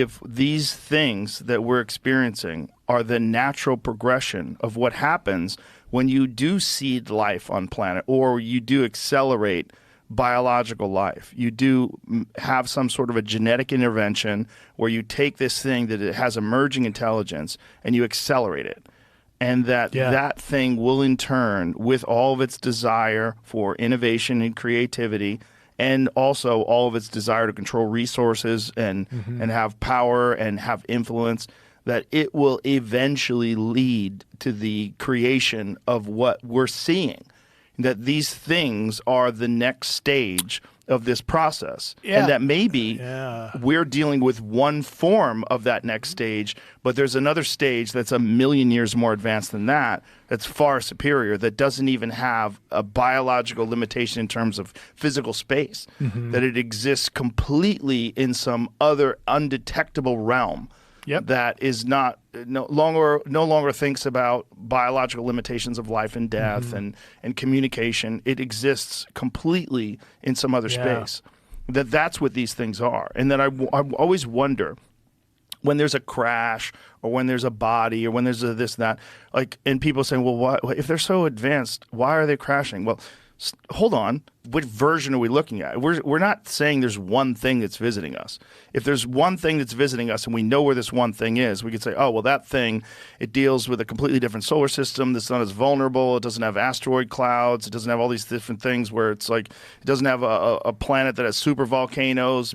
if these things that we're experiencing are the natural progression of what happens when you do seed life on planet, or you do accelerate biological life, you do have some sort of a genetic intervention where you take this thing that it has emerging intelligence and you accelerate it. And that thing will in turn, with all of its desire for innovation and creativity, and also all of its desire to control resources and have power and have influence, that it will eventually lead to the creation of what we're seeing. That these things are the next stage of this process. And that maybe we're dealing with one form of that next stage, but there's another stage that's 1,000,000 years more advanced than that, that's far superior, that doesn't even have a biological limitation in terms of physical space, that it exists completely in some other undetectable realm. That is no longer thinks about biological limitations of life and death and communication. It exists completely in some other space. That's what these things are. And then I always wonder, when there's a crash or when there's a body or when there's a this and that, like, and people saying, well, why, if they're so advanced, why are they crashing? Well, hold on. What version are we looking at? We're not saying there's one thing that's visiting us. If there's one thing that's visiting us and we know where this one thing is, we could say, oh, well, that thing, it deals with a completely different solar system that's not as vulnerable. It doesn't have asteroid clouds. It doesn't have all these different things where it's like, it doesn't have a planet that has super volcanoes.